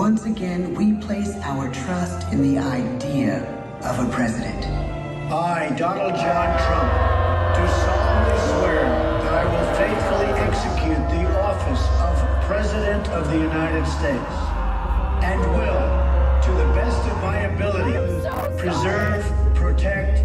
Once again, we place our trust in the idea of a president. I, Donald John Trump, do solemnly swear that I will faithfully execute the office of President of the United States and will, to the best of my ability, preserve, protect,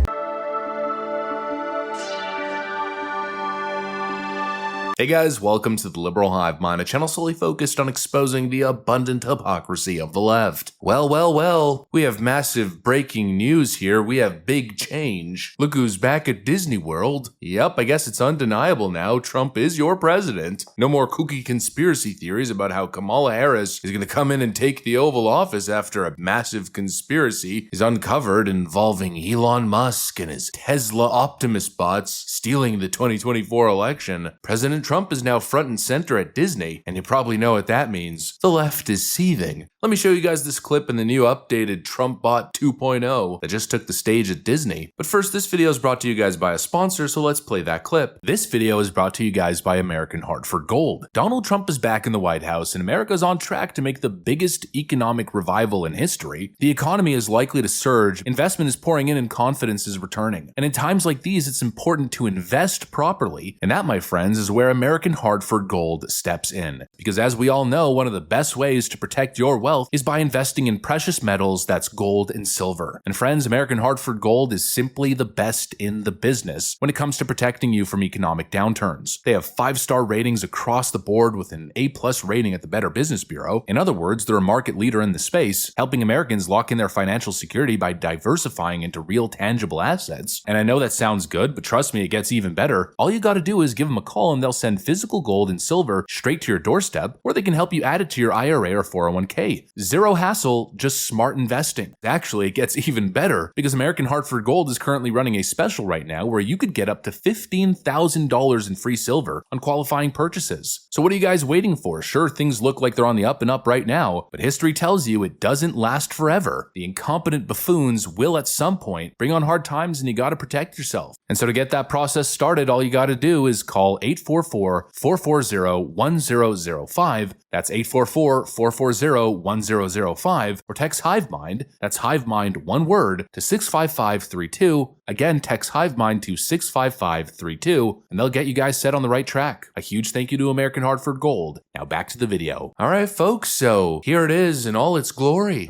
Hey guys, welcome to the Liberal Hive Mind, a channel solely focused on exposing the abundant hypocrisy of the left. Well, we have massive breaking news here. We have big change. Look who's back at Disney World. Yep, I guess it's undeniable now. Trump is your president. No more kooky conspiracy theories about how Kamala Harris is going to come in and take the Oval Office after a massive conspiracy is uncovered involving Elon Musk and his Tesla Optimus bots stealing the 2024 election. President Trump is now front and center at Disney, and you probably know what that means. The left is seething. Let me show you guys this clip in the new updated Trump Bot 2.0 that just took the stage at Disney. But first, this video is brought to you guys by a sponsor, so let's play that clip. This video is brought to you guys by American Hartford Gold. Donald Trump is back in the White House, and America is on track to make the biggest economic revival in history. The economy is likely to surge, investment is pouring in, and confidence is returning. And in times like these, it's important to invest properly, and that, my friends, is where American Hartford Gold steps in. Because as we all know, one of the best ways to protect your wealth is by investing in precious metals, that's gold and silver. And friends, American Hartford Gold is simply the best in the business when it comes to protecting you from economic downturns. They have 5-star ratings across the board with an A+ rating at the Better Business Bureau. In other words, they're a market leader in the space, helping Americans lock in their financial security by diversifying into real tangible assets. And I know that sounds good, but trust me, it gets even better. All you gotta do is give them a call and they'll send physical gold and silver straight to your doorstep, or they can help you add it to your IRA or 401k. Zero hassle, just smart investing. Actually, it gets even better because American Hartford Gold is currently running a special right now where you could get up to $15,000 in free silver on qualifying purchases. So what are you guys waiting for? Sure, things look like they're on the up and up right now, but history tells you it doesn't last forever. The incompetent buffoons will at some point bring on hard times and you gotta protect yourself. And so to get that process started, all you gotta do is call 844-440-1005. That's 844-440-1005, or text HiveMind, that's HiveMind one word, to 65532. Again, text HiveMind to 65532, and they'll get you guys set on the right track. A huge thank you to American Hartford Gold. Now back to the video. All right, folks, so here it is in all its glory.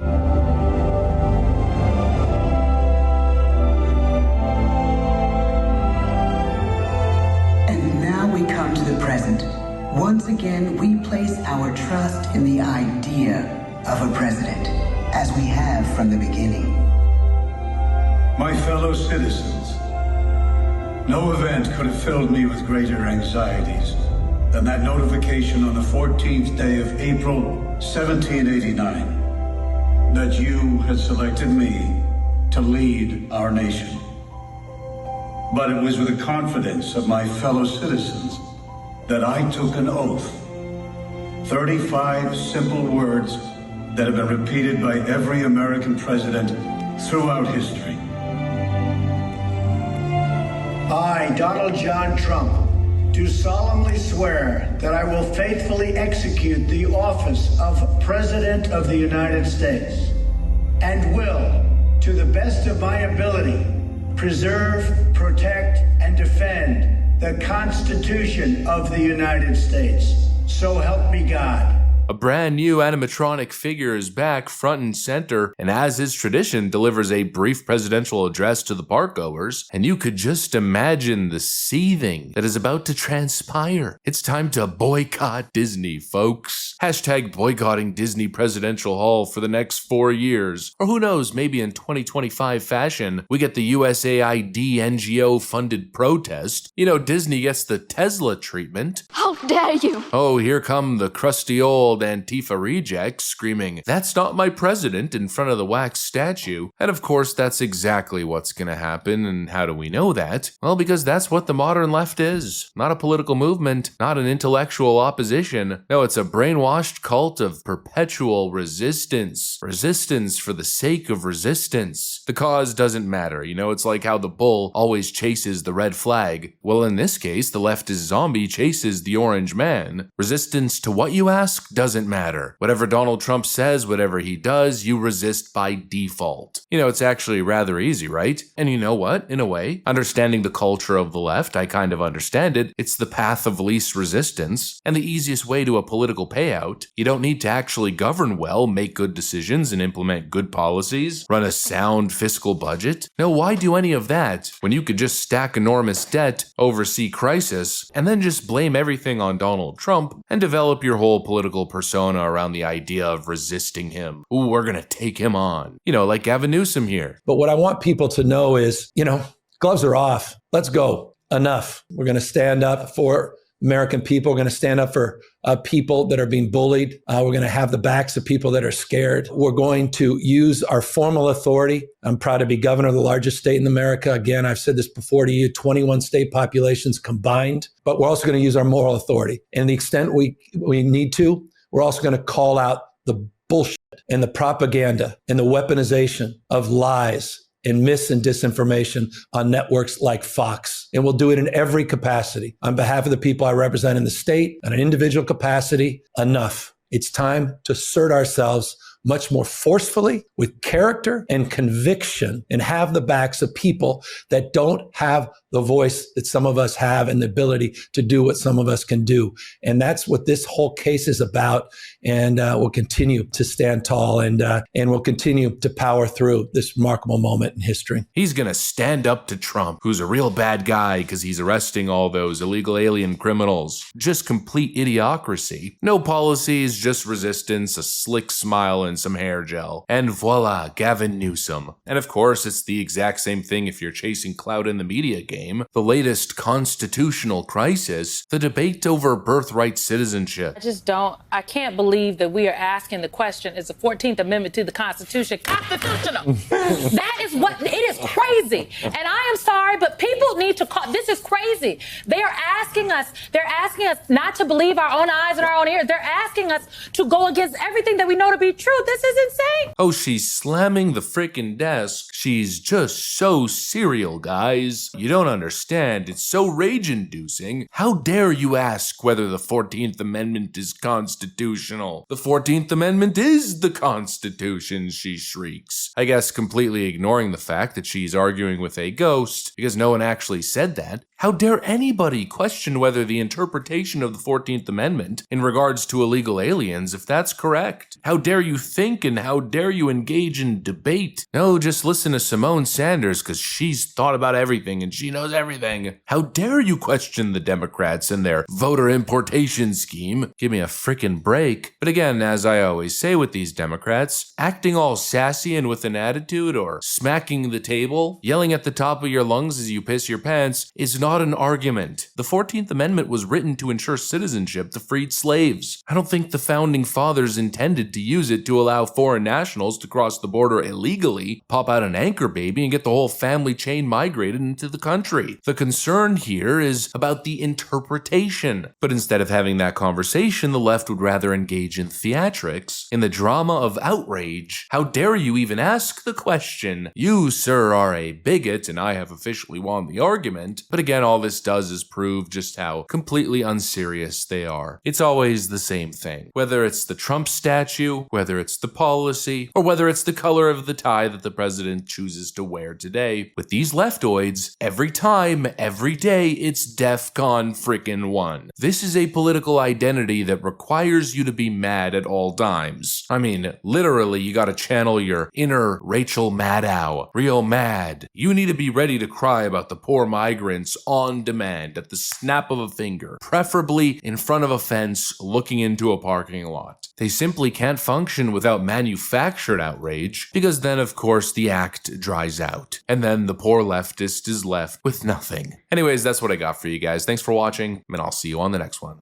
And now we come to the present. Once again, we place our trust in the idea of a president, as we have from the beginning. my fellow citizens. No event could have filled me with greater anxieties than that notification on the 14th day of April, 1789, that you had selected me to lead our nation. But it was with the confidence of my fellow citizens that I took an oath. 35 simple words that have been repeated by every American president throughout history. I, Donald John Trump, do solemnly swear that I will faithfully execute the office of President of the United States and will, to the best of my ability, preserve, protect, and defend the Constitution of the United States. So help me God. A brand new animatronic figure is back front and center, and as is tradition, delivers a brief presidential address to the parkgoers, and you could just imagine the seething that is about to transpire. It's time to boycott Disney, folks. Hashtag boycotting Disney Presidential Hall for the next 4 years. Or who knows, maybe in 2025 fashion, we get the USAID NGO funded protest. You know, Disney gets the Tesla treatment. How dare you! Oh, here come the crusty old Antifa rejects screaming, "That's not my president," in front of the wax statue. And of course, that's exactly what's gonna happen. And how do we know that? Well, because that's what the modern left is. Not a political movement, not an intellectual opposition. No, it's a brainwashed cult of perpetual resistance. Resistance for the sake of resistance. The cause doesn't matter. You know, it's like how the bull always chases the red flag. Well, in this case, the leftist zombie chases the orange man. Resistance to what, you ask? doesn't matter. Whatever Donald Trump says, whatever he does, you resist by default. You know, it's actually rather easy, right? And you know what? In a way, understanding the culture of the left, I kind of understand it. It's the path of least resistance and the easiest way to a political payout. You don't need to actually govern well, make good decisions, and implement good policies, run a sound fiscal budget. No, why do any of that when you could just stack enormous debt, oversee crisis, and then just blame everything on Donald Trump and develop your whole political persona around the idea of resisting him? Ooh, we're gonna take him on. You know, like Gavin Newsom here. But what I want people to know is, gloves are off. Let's go. Enough. We're going to stand up for American people. We're going to stand up for people that are being bullied. We're going to have the backs of people that are scared. We're going to use our formal authority. I'm proud to be governor of the largest state in America. Again, I've said this before to you, 21 state populations combined. But we're also going to use our moral authority. And the extent we need to, we're also going to call out the bullshit and the propaganda and the weaponization of lies and mis and disinformation on networks like Fox. And we'll do it in every capacity. On behalf of the people I represent in the state, on an individual capacity, enough. It's time to assert ourselves much more forcefully with character and conviction and have the backs of people that don't have the voice that some of us have and the ability to do what some of us can do. And that's what this whole case is about. And we'll continue to stand tall and we'll continue to power through this remarkable moment in history. He's going to stand up to Trump, who's a real bad guy because he's arresting all those illegal alien criminals. Just complete idiocracy. No policies, just resistance, a slick smile, and some hair gel. And voila, Gavin Newsom. And of course, it's the exact same thing if you're chasing clout in the media game. The latest constitutional crisis, the debate over birthright citizenship. I can't believe that we are asking the question, is the 14th Amendment to the Constitution constitutional? That is what, it is crazy. And I am sorry, but people need to call, this is crazy. They're asking us not to believe our own eyes and our own ears. They're asking us to go against everything that we know to be true. This is insane. Oh, she's slamming the frickin' desk. She's just so serial, guys. You don't understand. It's so rage-inducing. How dare you ask whether the 14th Amendment is constitutional? The 14th Amendment is the Constitution, she shrieks. I guess completely ignoring the fact that she's arguing with a ghost because no one actually said that. How dare anybody question whether the interpretation of the 14th Amendment in regards to illegal aliens, if that's correct? How dare you think and how dare you engage in debate? No, just listen to Simone Sanders because she's thought about everything and she knows everything. How dare you question the Democrats and their voter importation scheme? Give me a frickin' break. But again, as I always say with these Democrats, acting all sassy and with an attitude or smacking the table, yelling at the top of your lungs as you piss your pants is not an argument. The 14th Amendment was written to ensure citizenship to freed slaves. I don't think the founding fathers intended to use it to allow foreign nationals to cross the border illegally, pop out an anchor baby, and get the whole family chain migrated into the country. The concern here is about the interpretation. But instead of having that conversation, the left would rather engage in theatrics, in the drama of outrage. How dare you even ask the question? You, sir, are a bigot, and I have officially won the argument. But again, all this does is prove just how completely unserious they are. It's always the same thing. Whether it's the Trump statue, whether it's the policy, or whether it's the color of the tie that the president chooses to wear today. With these leftoids, every time, every day, it's DEFCON frickin' 1. This is a political identity that requires you to be mad at all times. I mean, literally, you gotta channel your inner Rachel Maddow. Real mad. You need to be ready to cry about the poor migrants on demand at the snap of a finger, preferably in front of a fence looking into a parking lot. They simply can't function without manufactured outrage, because then of course the act dries out, and then the poor leftist is left with nothing. Anyways, that's what I got for you guys. Thanks for watching, and I'll see you on the next one.